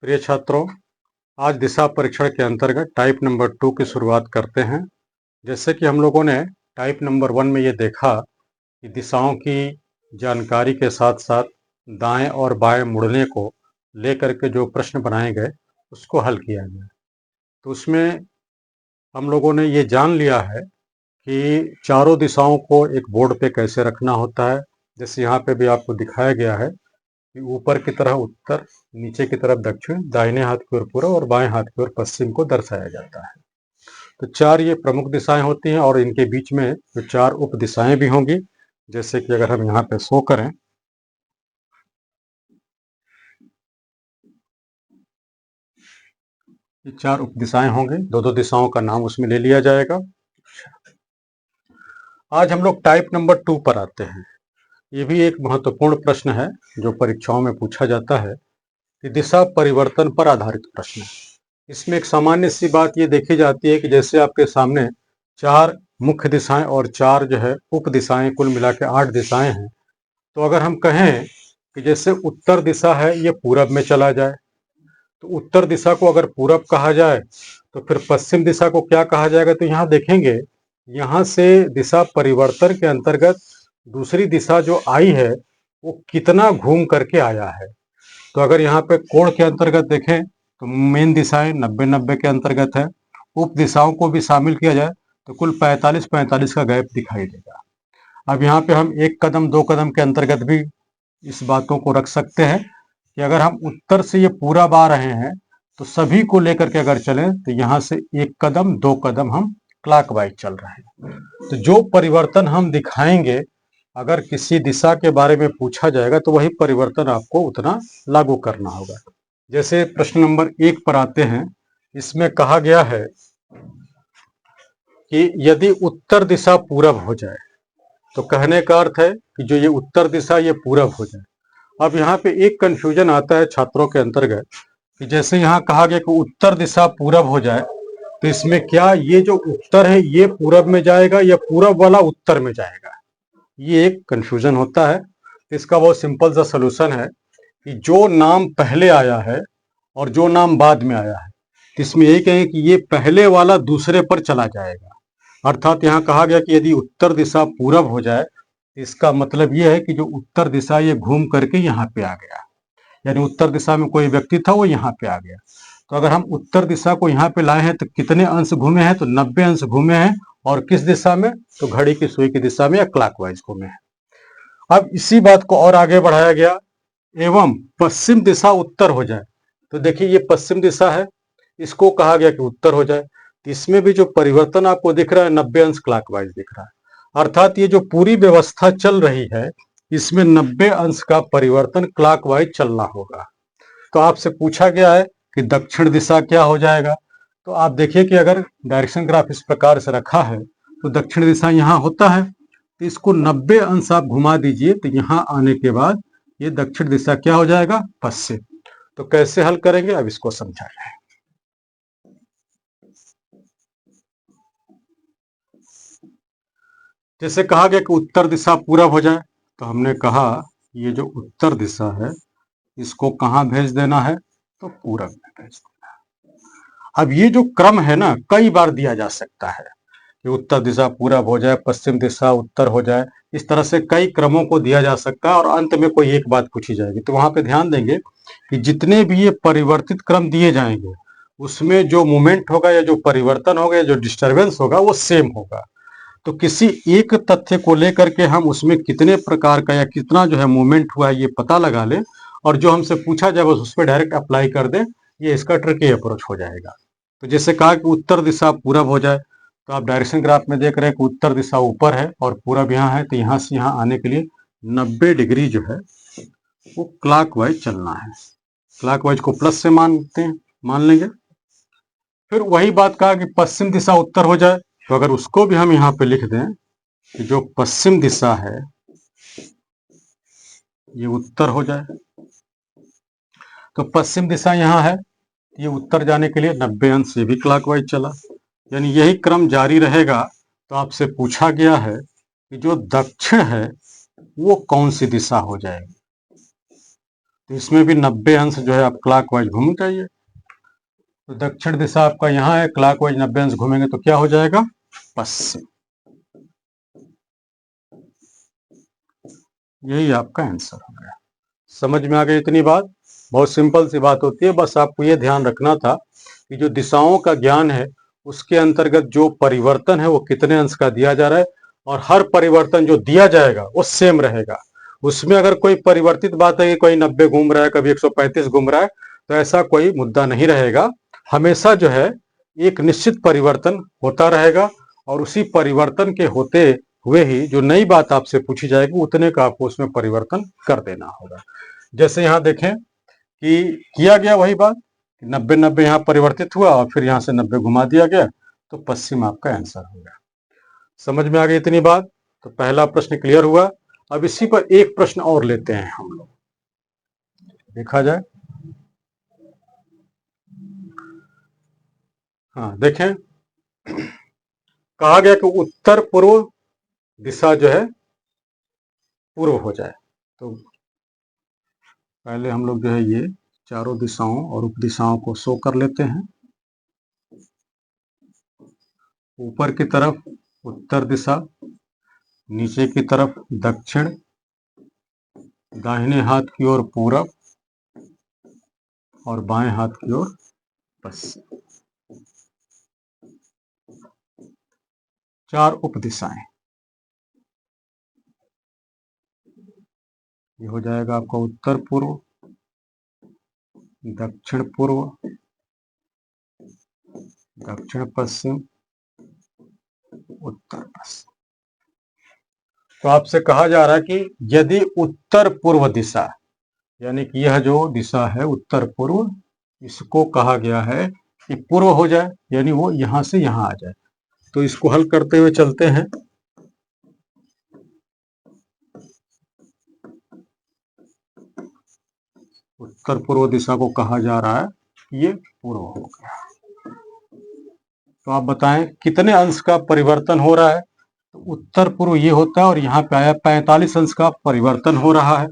प्रिय छात्रों, आज दिशा परीक्षण के अंतर्गत टाइप नंबर 2 की शुरुआत करते हैं। जैसे कि हम लोगों ने टाइप नंबर 1 में ये देखा कि दिशाओं की जानकारी के साथ साथ दाएं और बाएं मुड़ने को लेकर के जो प्रश्न बनाए गए उसको हल किया गया। तो उसमें हम लोगों ने ये जान लिया है कि चारों दिशाओं को एक बोर्ड पे कैसे रखना होता है। जैसे यहाँ पे भी आपको दिखाया गया है कि ऊपर की तरफ उत्तर, नीचे की तरफ दक्षिण, दाहिने हाथ की ओर पूर्व और बाएं हाथ की ओर पश्चिम को दर्शाया जाता है। तो चार ये प्रमुख दिशाएं होती हैं और इनके बीच में जो चार उप दिशाएं भी होंगी। जैसे कि अगर हम यहाँ पे शो करें, ये चार उप दिशाएं होंगे, दो दो दिशाओं का नाम उसमें ले लिया जाएगा। आज हम लोग टाइप नंबर 2 पर आते हैं। ये भी एक महत्वपूर्ण प्रश्न है जो परीक्षाओं में पूछा जाता है कि दिशा परिवर्तन पर आधारित प्रश्न है। इसमें एक सामान्य सी बात ये देखी जाती है कि जैसे आपके सामने चार मुख्य दिशाएं और चार जो है उप दिशाएं, कुल मिला के 8 दिशाएं हैं। तो अगर हम कहें कि जैसे उत्तर दिशा है ये पूरब में चला जाए, तो उत्तर दिशा को अगर पूरब कहा जाए तो फिर पश्चिम दिशा को क्या कहा जाएगा। तो यहाँ देखेंगे, यहाँ से दिशा परिवर्तन के अंतर्गत दूसरी दिशा जो आई है वो कितना घूम करके आया है। तो अगर यहाँ पे कोण के अंतर्गत देखें तो मेन दिशाएं 90-90 के अंतर्गत है। उप दिशाओं को भी शामिल किया जाए तो कुल 45-45 का गैप दिखाई देगा। अब यहाँ पे हम 1 कदम 2 कदम के अंतर्गत भी इस बातों को रख सकते हैं कि अगर हम उत्तर से ये पूरब आ रहे हैं तो सभी को लेकर के अगर चलें तो यहाँ से 1 कदम 2 कदम हम क्लॉकवाइज चल रहे हैं। तो जो परिवर्तन हम दिखाएंगे, अगर किसी दिशा के बारे में पूछा जाएगा तो वही परिवर्तन आपको उतना लागू करना होगा। जैसे प्रश्न नंबर 1 पर आते हैं, इसमें कहा गया है कि यदि उत्तर दिशा पूरब हो जाए, तो कहने का अर्थ है कि जो ये उत्तर दिशा ये पूरब हो जाए। अब यहाँ पे एक कंफ्यूजन आता है छात्रों के अंतर्गत कि जैसे यहाँ कहा गया कि उत्तर दिशा पूरब हो जाए, तो इसमें क्या ये जो उत्तर है ये पूरब में जाएगा या पूरब वाला उत्तर में जाएगा, ये एक कंफ्यूजन होता है। तो इसका बहुत सिंपल सा सलूशन है कि जो नाम पहले आया है और जो नाम बाद में आया है, तो इसमें यही कहें कि ये पहले वाला दूसरे पर चला जाएगा। अर्थात यहाँ कहा गया कि यदि उत्तर दिशा पूरब हो जाए, इसका मतलब ये है कि जो उत्तर दिशा ये घूम करके यहाँ पे आ गया, यानी उत्तर दिशा में कोई व्यक्ति था वो यहाँ पे आ गया। तो अगर हम उत्तर दिशा को यहाँ पे लाए हैं तो कितने अंश घूमे हैं, तो 90 अंश घूमे हैं। और किस दिशा में, तो घड़ी की सुई की दिशा में या क्लॉकवाइज घूमे हैं। अब इसी बात को और आगे बढ़ाया गया, एवं पश्चिम दिशा उत्तर हो जाए। तो देखिए ये पश्चिम दिशा है, इसको कहा गया कि उत्तर हो जाए। तो इसमें भी जो परिवर्तन आपको दिख रहा है 90 अंश क्लॉकवाइज दिख रहा है। अर्थात ये जो पूरी व्यवस्था चल रही है इसमें 90 अंश का परिवर्तन क्लॉकवाइज चलना होगा। तो आपसे पूछा गया है कि दक्षिण दिशा क्या हो जाएगा। तो आप देखिए कि अगर डायरेक्शन ग्राफ इस प्रकार से रखा है तो दक्षिण दिशा यहाँ होता है, तो इसको 90 अंश आप घुमा दीजिए तो यहाँ आने के बाद ये दक्षिण दिशा क्या हो जाएगा, पश्चिम। तो कैसे हल करेंगे, अब इसको समझाएं। जैसे कहा गया कि उत्तर दिशा पूरब हो जाए, तो हमने कहा ये जो उत्तर दिशा है इसको कहाँ भेज देना है, तो पूरब में भेज देना है। अब ये जो क्रम है ना, कई बार दिया जा सकता है कि उत्तर दिशा पूरब हो जाए, पश्चिम दिशा उत्तर हो जाए। इस तरह से कई क्रमों को दिया जा सकता है और अंत में कोई एक बात पूछी जाएगी। तो वहां पे ध्यान देंगे कि जितने भी ये परिवर्तित क्रम दिए जाएंगे उसमें जो मूवमेंट होगा या जो परिवर्तन होगा या जो डिस्टर्बेंस होगा वो सेम होगा। तो किसी एक तथ्य को लेकर के हम उसमें कितने प्रकार का या कितना जो है मूवमेंट हुआ है ये पता लगा लें और जो हमसे पूछा जाए बस उस पर डायरेक्ट अप्लाई कर दें, ये इसका ट्रिकी अप्रोच हो जाएगा। तो जैसे कहा कि उत्तर दिशा पूरब हो जाए, तो आप डायरेक्शन ग्राफ में देख रहे हैं कि उत्तर दिशा ऊपर है और पूरब यहाँ है, तो यहाँ से यहाँ आने के लिए 90 डिग्री जो है वो क्लॉकवाइज चलना है। क्लॉकवाइज को प्लस से मान लेंगे। फिर वही बात कहा कि पश्चिम दिशा उत्तर हो जाए, तो अगर उसको भी हम यहाँ पे लिख दें कि जो पश्चिम दिशा है ये उत्तर हो जाए, तो पश्चिम दिशा यहाँ है, ये उत्तर जाने के लिए 90 अंश से भी क्लॉकवाइज चला, यानी यही क्रम जारी रहेगा। तो आपसे पूछा गया है कि जो दक्षिण है वो कौन सी दिशा हो जाएगी। तो इसमें भी 90 अंश जो है आप क्लॉकवाइज घूमना चाहिए। तो दक्षिण दिशा आपका यहाँ है, क्लॉकवाइज 90 अंश घूमेंगे तो क्या हो जाएगा, पश्चिम। यही आपका आंसर हो गया। समझ में आ गई इतनी बात? बहुत सिंपल सी बात होती है, बस आपको ये ध्यान रखना था कि जो दिशाओं का ज्ञान है उसके अंतर्गत जो परिवर्तन है वो कितने अंश का दिया जा रहा है, और हर परिवर्तन जो दिया जाएगा वो सेम रहेगा। उसमें अगर कोई परिवर्तित बात है कि कोई 90 घूम रहा है, कभी 135 घूम रहा है, तो ऐसा कोई मुद्दा नहीं रहेगा। हमेशा जो है एक निश्चित परिवर्तन होता रहेगा, और उसी परिवर्तन के होते हुए ही जो नई बात आपसे पूछी जाएगी उतने का आपको उसमें परिवर्तन कर देना होगा। जैसे यहाँ देखें कि किया गया वही बात, 90-90 यहाँ परिवर्तित हुआ और फिर यहाँ से 90 घुमा दिया गया, तो पश्चिम आपका आंसर हो गया। समझ में आ गई इतनी बात? तो पहला प्रश्न क्लियर हुआ। अब इसी पर एक प्रश्न और लेते हैं हम लोग, देखा जाए। हाँ देखें, कहा गया कि उत्तर पूर्व दिशा जो है पूर्व हो जाए। तो पहले हम लोग जो है ये चारों दिशाओं और उप दिशाओं को शो कर लेते हैं। ऊपर की तरफ उत्तर दिशा, नीचे की तरफ दक्षिण, दाहिने हाथ की ओर पूरब और बाएं हाथ की ओर पश्चिम। चार उप दिशाएं। ये हो जाएगा आपका उत्तर पूर्व, दक्षिण पूर्व, दक्षिण पश्चिम, उत्तर पश्चिम। तो आपसे कहा जा रहा है कि यदि उत्तर पूर्व दिशा, यानी कि यह जो दिशा है उत्तर पूर्व, इसको कहा गया है कि पूर्व हो जाए, यानी वो यहां से यहां आ जाए। तो इसको हल करते हुए चलते हैं। उत्तर पूर्व दिशा को कहा जा रहा है कि ये पूर्व हो गया। तो आप बताएं कितने अंश का परिवर्तन हो रहा है। तो उत्तर पूर्व ये होता है और यहाँ पे आया 45 अंश का परिवर्तन हो रहा है,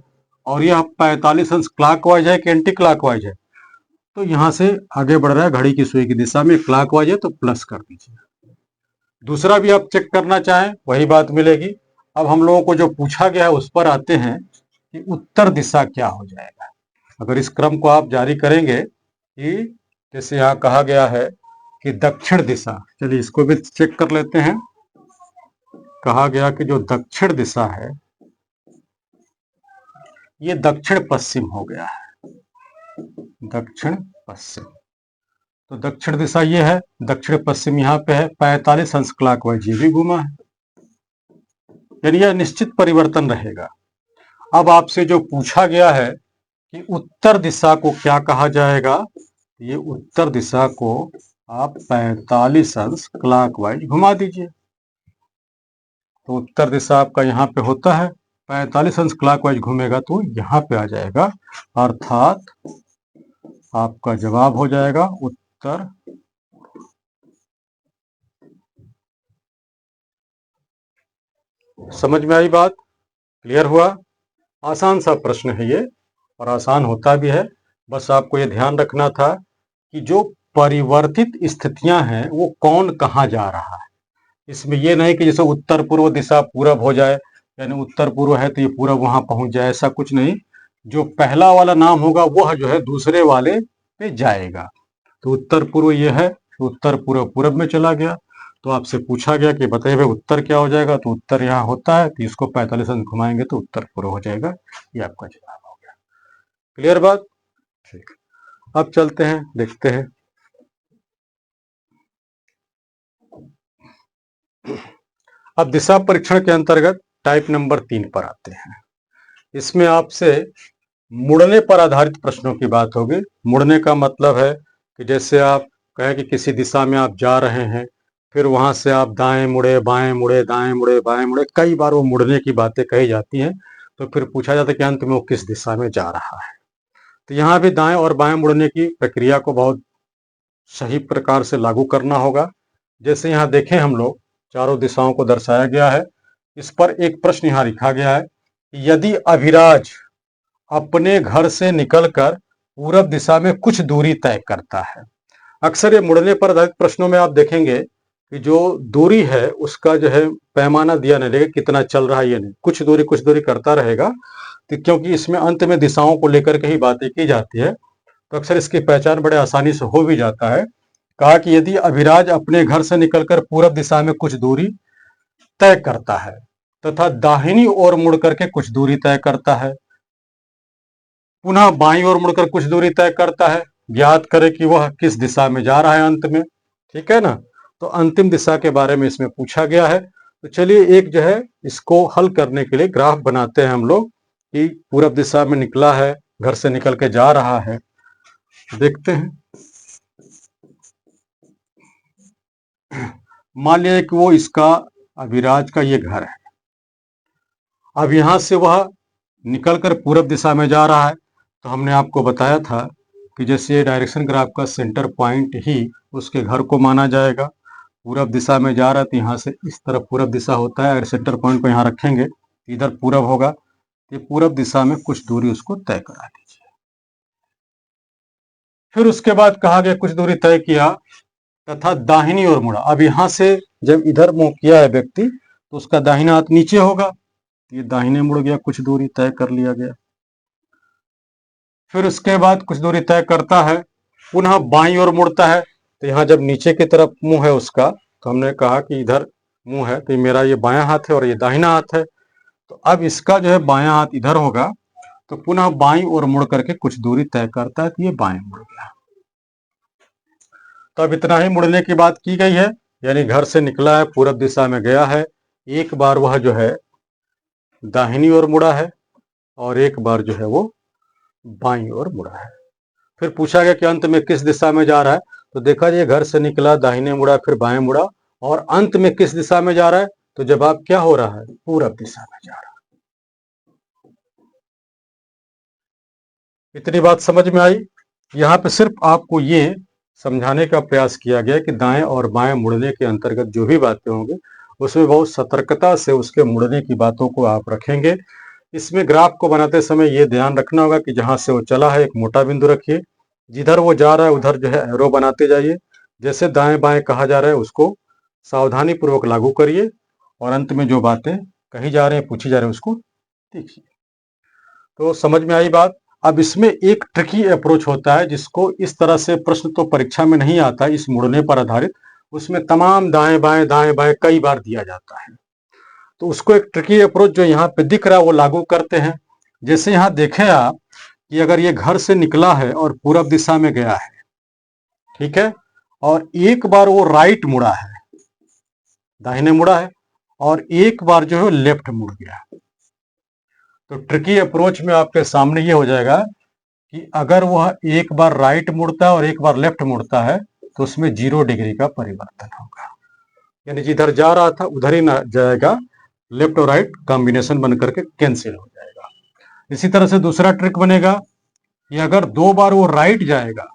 और यह 45 अंश क्लॉकवाइज है कि एंटी क्लॉकवाइज है। तो यहाँ से आगे बढ़ रहा है घड़ी की सुई की दिशा में, क्लॉकवाइज है तो प्लस कर दीजिए। दूसरा भी आप चेक करना चाहें वही बात मिलेगी। अब हम लोगों को जो पूछा गया है उस पर आते हैं कि उत्तर दिशा क्या हो जाएगा। अगर इस क्रम को आप जारी करेंगे कि जैसे यहाँ कहा गया है कि दक्षिण दिशा, चलिए इसको भी चेक कर लेते हैं। कहा गया कि जो दक्षिण दिशा है ये दक्षिण पश्चिम हो गया है, दक्षिण पश्चिम। तो दक्षिण दिशा ये है, दक्षिण पश्चिम यहाँ पे है, 45 अंश क्लॉकवाइज ये भी घूमा है, यानी यह निश्चित परिवर्तन रहेगा। अब आपसे जो पूछा गया है कि उत्तर दिशा को क्या कहा जाएगा, ये उत्तर दिशा को आप 45 अंश क्लॉकवाइज घुमा दीजिए। तो उत्तर दिशा आपका यहाँ पे होता है, 45 अंश क्लॉकवाइज घूमेगा तो यहाँ पे आ जाएगा, अर्थात आपका जवाब हो जाएगा उत्तर। समझ में आई बात? क्लियर हुआ? आसान सा प्रश्न है ये, और आसान होता भी है। बस आपको ये ध्यान रखना था कि जो परिवर्तित स्थितियां हैं वो कौन कहाँ जा रहा है। इसमें ये नहीं कि जैसे उत्तर पूर्व दिशा पूरब हो जाए, यानी उत्तर पूर्व है तो ये पूरब वहां पहुंच जाए, ऐसा कुछ नहीं। जो पहला वाला नाम होगा वह जो है दूसरे वाले पे जाएगा। तो उत्तर पूर्व ये है, उत्तर पूर्व पूरब में चला गया। तो आपसे पूछा गया कि बताइए भाई उत्तर क्या हो जाएगा, तो उत्तर यहाँ होता है तो इसको 45 अंश घुमाएंगे तो उत्तर पूर्व हो जाएगा। ये आपका जवाब हो गया। क्लियर बात? ठीक, अब चलते हैं, देखते हैं। अब दिशा परीक्षण के अंतर्गत टाइप नंबर 3 पर आते हैं। इसमें आपसे मुड़ने पर आधारित प्रश्नों की बात होगी। मुड़ने का मतलब है कि जैसे आप कहें कि किसी दिशा में आप जा रहे हैं, फिर वहां से आप दाएं मुड़े, बाएं मुड़े, दाएं मुड़े, बाएं मुड़े, कई बार वो मुड़ने की बातें कही जाती हैं। तो फिर पूछा जाता है कि अंत में वो किस दिशा में जा रहा है। तो यहाँ भी दाएं और बाएं मुड़ने की प्रक्रिया को बहुत सही प्रकार से लागू करना होगा। जैसे यहाँ देखें हम लोग, चारों दिशाओं को दर्शाया गया है। इस पर एक प्रश्न यहाँ लिखा गया है, यदि अभिराज अपने घर से निकलकर पूरब दिशा में कुछ दूरी तय करता है। अक्सर ये मुड़ने पर आधारित प्रश्नों में आप देखेंगे कि जो दूरी है उसका जो है पैमाना दिया नहीं रहेगा, कितना चल रहा है ये नहीं, कुछ दूरी करता रहेगा। तो क्योंकि इसमें अंत में दिशाओं को लेकर के ही बातें की जाती है, तो अक्सर इसकी पहचान बड़े आसानी से हो भी जाता है। कहा कि यदि अभिराज अपने घर से निकलकर पूरब दिशा में कुछ दूरी तय करता है तथा दाहिनी ओर मुड़ करके कुछ दूरी तय करता है, पुनः बाईं ओर मुड़कर कुछ दूरी तय करता है, ज्ञात करे कि वह किस दिशा में जा रहा है अंत में। ठीक है ना। तो अंतिम दिशा के बारे में इसमें पूछा गया है। तो चलिए एक जो है इसको हल करने के लिए ग्राफ बनाते हैं हम लोग कि पूरब दिशा में निकला है, घर से निकल के जा रहा है। देखते हैं। मान लिया कि वो इसका अभिराज का ये घर है। अब यहां से वह निकलकर पूरब दिशा में जा रहा है। तो हमने आपको बताया था कि जैसे ये डायरेक्शन ग्राफ का सेंटर पॉइंट ही उसके घर को माना जाएगा। पूरब दिशा में जा रहा है तो यहाँ से इस तरफ पूरब दिशा होता है। अगर सेंटर पॉइंट को यहाँ रखेंगे तो इधर पूरब होगा। ये पूरब दिशा में कुछ दूरी उसको तय करा दीजिए। फिर उसके बाद कहा गया कुछ दूरी तय किया तथा दाहिनी ओर मुड़ा। अब यहां से जब इधर मुंह किया है व्यक्ति तो उसका दाहिना हाथ नीचे होगा। ये दाहिने मुड़ गया, कुछ दूरी तय कर लिया गया। फिर उसके बाद कुछ दूरी तय करता है, पुनः बाईं ओर मुड़ता है। तो यहाँ जब नीचे की तरफ मुंह है उसका, तो हमने कहा कि इधर मुंह है तो मेरा ये बायां हाथ है और ये दाहिना हाथ है। तो अब इसका जो है बायां हाथ इधर होगा, तो पुनः बाईं ओर मुड़ करके कुछ दूरी तय करता है, तो ये बाएं मुड़ गया। तो अब इतना ही मुड़ने की बात की गई है, यानी घर से निकला है, पूरब दिशा में गया है, एक बार वह जो है दाहिनी ओर मुड़ा है और एक बार जो है वो बाईं ओर मुड़ा है। फिर पूछा गया कि अंत में किस दिशा में जा रहा है। तो देखा जाए घर से निकला, दाहिने मुड़ा, फिर बाएं मुड़ा और अंत में किस दिशा में जा रहा है। तो जवाब क्या हो रहा है, पूरब दिशा में जा रहा है। इतनी बात समझ में आई। यहाँ पे सिर्फ आपको ये समझाने का प्रयास किया गया कि दाएं और बाएं मुड़ने के अंतर्गत जो भी बातें होंगी उसमें बहुत सतर्कता से उसके मुड़ने की बातों को आप रखेंगे। इसमें ग्राफ को बनाते समय ये ध्यान रखना होगा कि जहां से वो चला है एक मोटा बिंदु रखिए, जिधर वो जा रहा है उधर जो है एरो बनाते जाइए, जैसे दाएं बाएं कहा जा रहा है उसको सावधानी पूर्वक लागू करिए और अंत में जो बातें कही जा रही हैं, पूछी जा रही है, उसको देखिए। तो समझ में आई बात। अब इसमें एक ट्रिकी अप्रोच होता है जिसको इस तरह से प्रश्न तो परीक्षा में नहीं आता इस मुड़ने पर आधारित, उसमें तमाम दाएं बाएं कई बार दिया जाता है। तो उसको एक ट्रिकी अप्रोच जो यहाँ पे दिख रहा है वो लागू करते हैं। जैसे यहाँ देखें आप कि अगर ये घर से निकला है और पूरब दिशा में गया है, ठीक है, और एक बार वो राइट मुड़ा है, दाहिने मुड़ा है, और एक बार जो है लेफ्ट मुड़ गया। तो ट्रिकी अप्रोच में आपके सामने ये हो जाएगा कि अगर वह एक बार राइट मुड़ता है और एक बार लेफ्ट मुड़ता है तो उसमें 0 डिग्री का परिवर्तन होगा, यानी जिधर जा रहा था उधर ही ना जाएगा, लेफ्ट और राइट कॉम्बिनेशन बन करके कैंसिल हो जाएगा। इसी तरह से दूसरा ट्रिक बनेगा कि अगर 2 बार वो राइट जाएगा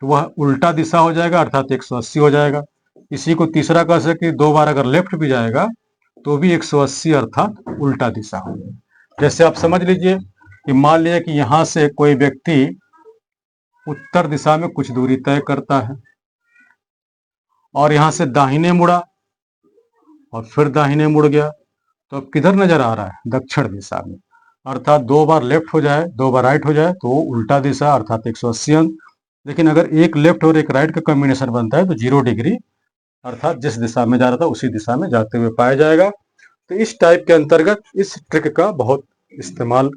तो वह उल्टा दिशा हो जाएगा, अर्थात 180 हो जाएगा। इसी को तीसरा कह सकते 2 बार अगर लेफ्ट भी जाएगा तो भी 180 अर्थात उल्टा दिशा होगी। जैसे आप समझ लीजिए कि मान लीजिए कि यहां से कोई व्यक्ति उत्तर दिशा में कुछ दूरी तय करता है और यहां से दाहिने मुड़ा और फिर दाहिने मुड़ गया, तो अब किधर नजर आ रहा है, दक्षिण दिशा में। अर्थात 2 बार लेफ्ट हो जाए 2 बार राइट हो जाए तो उल्टा दिशा अर्थात 180 अंक। लेकिन अगर एक लेफ्ट और एक राइट का कॉम्बिनेशन बनता है तो 0 डिग्री अर्थात जिस दिशा में जा रहा था उसी दिशा में जाते हुए पाया जाएगा। तो इस टाइप के अंतर्गत इस ट्रिक का बहुत इस्तेमाल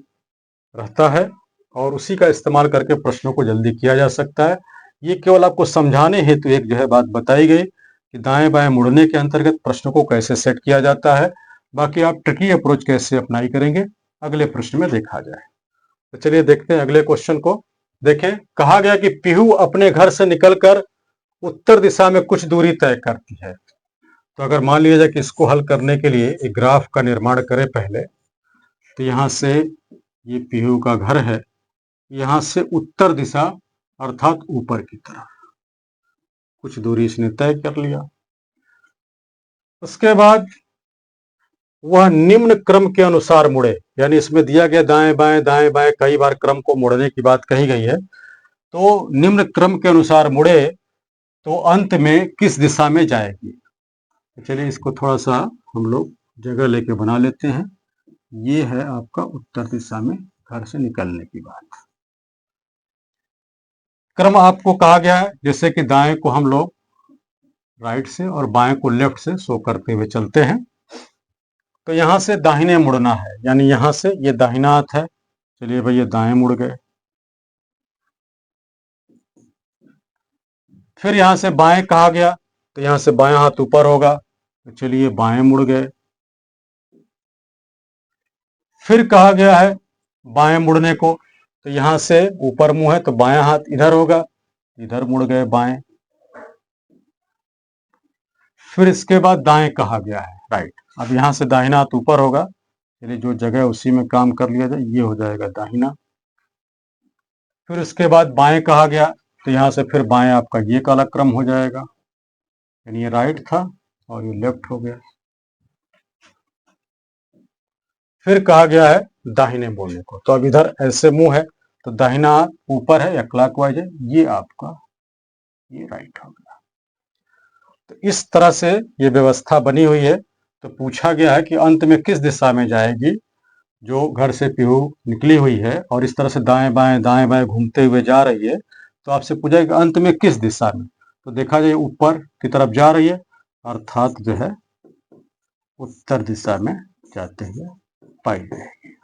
रहता है और उसी का इस्तेमाल करके प्रश्नों को जल्दी किया जा सकता है। ये केवल आपको समझाने हेतु एक जो है बात बताई गई कि दाएं बाएं मुड़ने के अंतर्गत प्रश्नों को कैसे सेट किया जाता है। बाकी आप ट्रिकी अप्रोच कैसे अप्लाई करेंगे अगले प्रश्न में देखा जाए। तो चलिए देखते हैं अगले क्वेश्चन को। देखें, कहा गया कि पीहू अपने घर से निकलकर उत्तर दिशा में कुछ दूरी तय करती है। तो अगर मान लिया जाए कि इसको हल करने के लिए एक ग्राफ का निर्माण करें पहले, तो यहां से ये पीहू का घर है, यहां से उत्तर दिशा अर्थात ऊपर की तरफ कुछ दूरी इसने तय कर लिया। उसके बाद वह निम्न क्रम के अनुसार मुड़े, यानी इसमें दिया गया दाएं बाएं कई बार क्रम को मोड़ने की बात कही गई है, तो निम्न क्रम के अनुसार मुड़े तो अंत में किस दिशा में जाएगी। तो चलिए इसको थोड़ा सा हम लोग जगह लेके बना लेते हैं। ये है आपका उत्तर दिशा में घर से निकलने की बात। क्रम आपको कहा गया है, जैसे कि दाएं को हम लोग राइट से और बाएं को लेफ्ट से शो करते हुए चलते हैं। तो यहां से दाहिने मुड़ना है, यानी यहां से ये दाहिना हाथ है। चलिए भाई ये दाएं मुड़ गए। फिर यहां से बाएं कहा गया, तो यहां से बायां हाथ ऊपर होगा, तो चलिए बाएं मुड़ गए। फिर कहा गया है बाएं मुड़ने को, तो यहां से ऊपर मुंह है तो बायां हाथ इधर होगा, इधर मुड़ गए बाएं। फिर इसके बाद दाएं कहा गया है राइट। अब यहां से दाहिना हाथ ऊपर होगा, चलिए जो जगह है उसी में काम कर लिया जाए, ये हो जाएगा दाहिना। फिर उसके बाद बाएं कहा गया, तो यहां से फिर बाएं आपका ये काला क्रम हो जाएगा, यानी ये राइट था और ये लेफ्ट हो गया। फिर कहा गया है दाहिने बोलने को, तो अब इधर ऐसे मुंह है तो दाहिना हाथ ऊपर है या क्लॉकवाइज है, ये आपका ये राइट हो गया। तो इस तरह से ये व्यवस्था बनी हुई है। तो पूछा गया है कि अंत में किस दिशा में जाएगी जो घर से पीहू निकली हुई है और इस तरह से दाएं बाएं घूमते हुए जा रही है, तो आपसे पूछा है कि अंत में किस दिशा में। तो देखा जाए ऊपर की तरफ जा रही है, अर्थात जो है उत्तर दिशा में जाते हुए पाई जाएगी।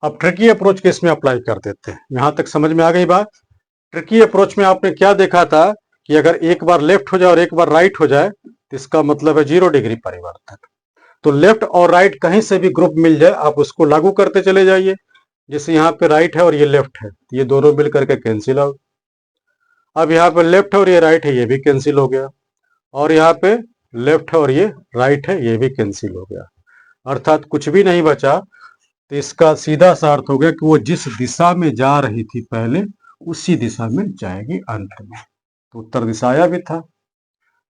अब ट्रिकी अप्रोच के इसमें अप्लाई कर देते हैं। यहां तक समझ में आ गई बात। ट्रिकी अप्रोच में आपने क्या देखा था कि अगर एक बार लेफ्ट हो जाए और एक बार राइट हो जाए तो इसका मतलब है 0 डिग्री परिवर्तन। तो लेफ्ट और राइट कहीं से भी ग्रुप मिल जाए आप उसको लागू करते चले जाइए। जैसे यहाँ पे राइट है और ये लेफ्ट है, ये दोनों मिल करके कैंसिल आउट। अब यहाँ पे लेफ्ट है और ये राइट है, ये भी कैंसिल हो गया। और यहाँ पे लेफ्ट है और ये राइट है, ये भी कैंसिल हो गया। अर्थात कुछ भी नहीं बचा। तो इसका सीधा सा अर्थ हो गया कि वो जिस दिशा में जा रही थी पहले उसी दिशा में जाएगी अंत में। तो उत्तर दिशा आया भी था।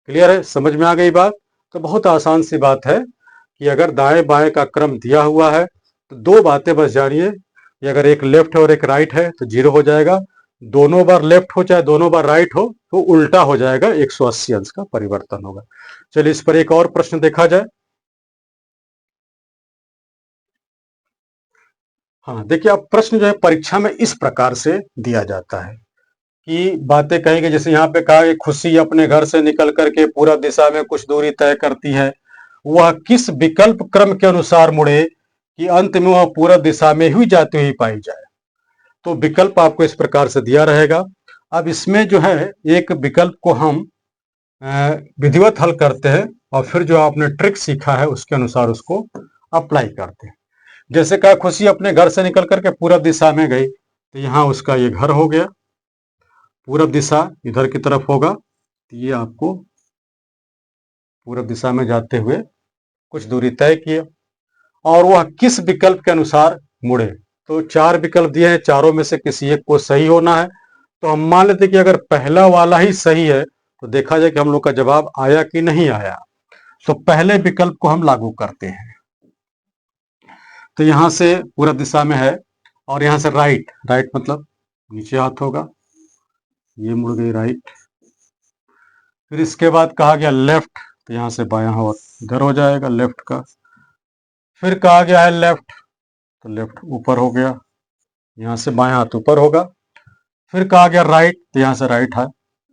क्लियर है, समझ में आ गई बात। तो बहुत आसान सी बात है कि अगर दाएं बाएं का क्रम दिया हुआ है तो दो बातें बस जानिए कि अगर एक लेफ्ट है और एक राइट है तो 0 हो जाएगा। दोनों बार लेफ्ट हो चाहे दोनों बार राइट हो तो उल्टा हो जाएगा, 180 अंश का परिवर्तन होगा। चलिए इस पर एक और प्रश्न देखा जाए। हाँ देखिए, अब प्रश्न जो है परीक्षा में इस प्रकार से दिया जाता है कि बातें कहेंगे, जैसे यहाँ पे कहा कि खुशी अपने घर से निकल करके पूरब दिशा में कुछ दूरी तय करती है, वह किस विकल्प क्रम के अनुसार मुड़े कि अंत में वह पूरब दिशा में ही जाती हुई पाई जाए। तो विकल्प आपको इस प्रकार से दिया रहेगा। अब इसमें जो है एक विकल्प को हम विधिवत हल करते हैं और फिर जो आपने ट्रिक सीखा है उसके अनुसार उसको अप्लाई करते हैं। जैसे कहा खुशी अपने घर से निकल करके पूरब दिशा में गई, तो यहाँ उसका ये घर हो गया, पूरब दिशा इधर की तरफ होगा, तो ये आपको पूरब दिशा में जाते हुए कुछ दूरी तय किए। और वह किस विकल्प के अनुसार मुड़े, तो 4 विकल्प दिए हैं, चारों में से किसी एक को सही होना है। तो हम मान लेते कि अगर पहला वाला ही सही है तो देखा जाए कि हम लोग का जवाब आया कि नहीं आया। तो पहले विकल्प को हम लागू करते हैं। तो यहां से पूरब दिशा में है और यहां से राइट, राइट मतलब नीचे हाथ होगा, ये मुड़ गई राइट। फिर इसके बाद कहा गया लेफ्ट, तो यहां से बायां हाथ इधर हो जाएगा लेफ्ट का। फिर कहा गया है लेफ्ट, तो लेफ्ट ऊपर हो गया, यहां से बायां हाथ ऊपर होगा। फिर कहा गया राइट, तो यहां से राइट हाथ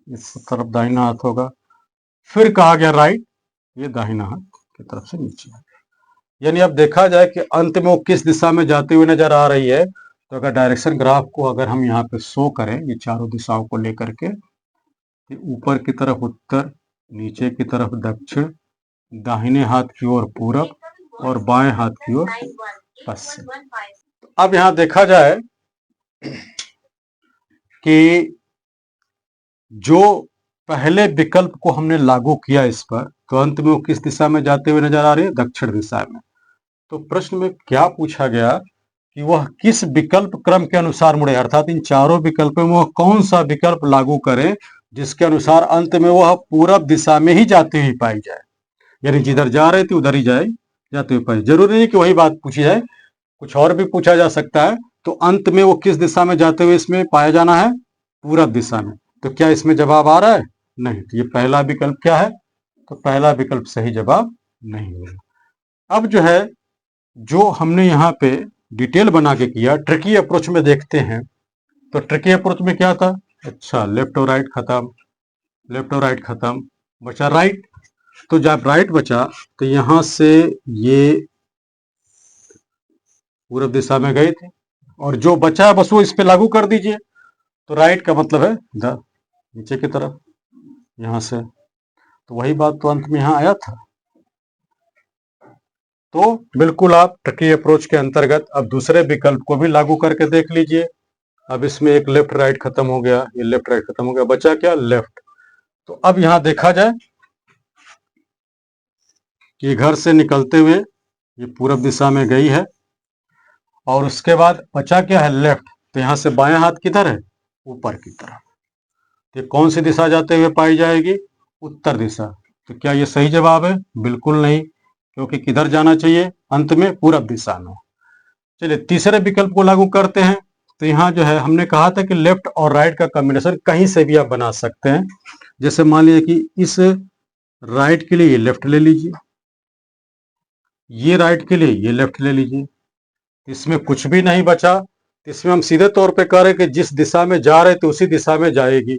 इस तरफ दाहिना हाथ होगा। फिर कहा गया राइट, ये दाहिना हाथ की तरफ से नीचे आ गया। यानी अब देखा जाए कि अंत में वो किस दिशा में जाती हुई नजर आ रही है। तो अगर डायरेक्शन ग्राफ को अगर हम यहाँ पे शो करें ये चारों दिशाओं को लेकर के, ऊपर की तरफ उत्तर, नीचे की तरफ दक्षिण, दाहिने हाथ की ओर पूरब और बाएं हाथ की ओर पश्चिम। अब यहां देखा जाए कि जो पहले विकल्प को हमने लागू किया इस पर, तो अंत में वो किस दिशा में जाते हुए नजर आ रही है, दक्षिण दिशा में। तो प्रश्न में क्या पूछा गया कि वह किस विकल्प क्रम के अनुसार मुड़े, अर्थात इन चारों विकल्पों में वह कौन सा विकल्प लागू करें जिसके अनुसार अंत में वह पूरब दिशा में ही जाती हुई पाई जाए। यानी जिधर जा रहे थे उधर ही जाते हुए पाए। जरूरी नहीं कि वही बात पूछी जाए, कुछ और भी पूछा जा सकता है। तो अंत में वो किस दिशा में जाते हुए इसमें पाया जाना है? पूरब दिशा में। तो क्या इसमें जवाब आ रहा है? नहीं। तो ये पहला विकल्प क्या है? तो पहला विकल्प सही जवाब नहीं होगा। अब जो है, जो हमने यहाँ पे डिटेल बना के किया, ट्रिकी अप्रोच में देखते हैं। तो ट्रिकी अप्रोच में क्या था? अच्छा, लेफ्ट और राइट खत्म, लेफ्ट और राइट खत्म, बचा राइट। तो जब राइट बचा तो यहां से ये पूरब दिशा में गए थे, और जो बचा है बस वो इस पे लागू कर दीजिए। तो राइट का मतलब है इधर नीचे की तरफ, यहां से। तो वही बात तो अंत में यहां आया था। तो बिल्कुल आप ट्रिकी अप्रोच के अंतर्गत अब दूसरे विकल्प को भी लागू करके देख लीजिए। अब इसमें एक लेफ्ट राइट खत्म हो गया, ये लेफ्ट राइट खत्म हो गया, बचा क्या? लेफ्ट। तो अब यहां देखा जाए कि घर से निकलते हुए ये पूरब दिशा में गई है, और उसके बाद बचा क्या है? लेफ्ट। तो यहां से बायां हाथ किधर है? ऊपर की तरफ। तो ये कौन सी दिशा जाते हुए पाई जाएगी? उत्तर दिशा। तो क्या ये सही जवाब है? बिल्कुल नहीं, क्योंकि किधर जाना चाहिए अंत में? पूरब दिशा में। चलिए तीसरे विकल्प को लागू करते हैं। तो यहाँ जो है, हमने कहा था कि लेफ्ट और राइट का कॉम्बिनेशन कहीं से भी आप बना सकते हैं। जैसे मान लीजिए कि इस राइट के लिए ये लेफ्ट ले लीजिए, ये राइट के लिए ये लेफ्ट ले लीजिए। इसमें कुछ भी नहीं बचा। इसमें हम सीधे तौर पे कह रहे कि जिस दिशा में जा रहे थे उसी दिशा में जाएगी।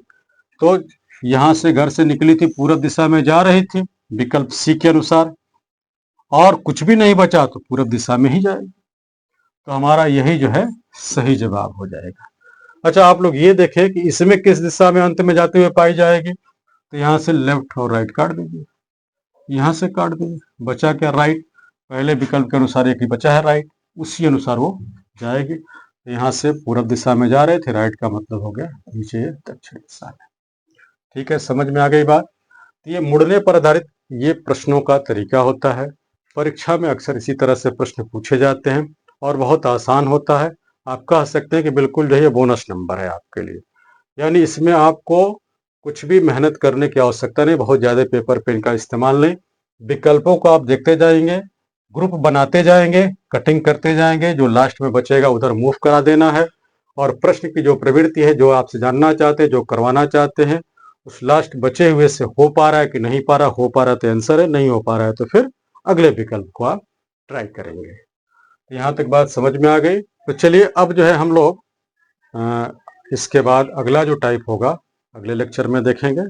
तो यहां से घर से निकली थी, पूरब दिशा में जा रही थी विकल्प सी के अनुसार, और कुछ भी नहीं बचा तो पूरब दिशा में ही जाएगी। तो हमारा यही जो है सही जवाब हो जाएगा। अच्छा, आप लोग ये देखें कि इसमें किस दिशा में अंत में जाते हुए पाई जाएगी। तो यहां से लेफ्ट और राइट काट दीजिए, यहां से काट दीजिए, बचा क्या? राइट। पहले विकल्प के अनुसार एक ही बचा है राइट, उसी अनुसार वो जाएगी। यहाँ से पूरब दिशा में जा रहे थे, राइट का मतलब हो गया नीचे दक्षिण दिशा में। ठीक है, समझ में आ गई बात? तो ये मुड़ने पर आधारित ये प्रश्नों का तरीका होता है। परीक्षा में अक्सर इसी तरह से प्रश्न पूछे जाते हैं, और बहुत आसान होता है। आप कह सकते हैं कि बिल्कुल जो है बोनस नंबर है आपके लिए। यानी इसमें आपको कुछ भी मेहनत करने की आवश्यकता नहीं, बहुत ज्यादा पेपर पेन का इस्तेमाल नहीं। विकल्पों को आप देखते जाएंगे, ग्रुप बनाते जाएंगे, कटिंग करते जाएंगे, जो लास्ट में बचेगा उधर मूव करा देना है। और प्रश्न की जो प्रवृत्ति है, जो आपसे जानना चाहते हैं, जो करवाना चाहते हैं, उस लास्ट बचे हुए से हो पा रहा है कि नहीं पा रहा, हो पा रहा है तो आंसर है, नहीं हो पा रहा है तो फिर अगले विकल्प को आप ट्राई करेंगे। यहाँ तक बात समझ में आ गई? तो चलिए अब जो है हम लोग इसके बाद अगला जो टाइप होगा अगले लेक्चर में देखेंगे।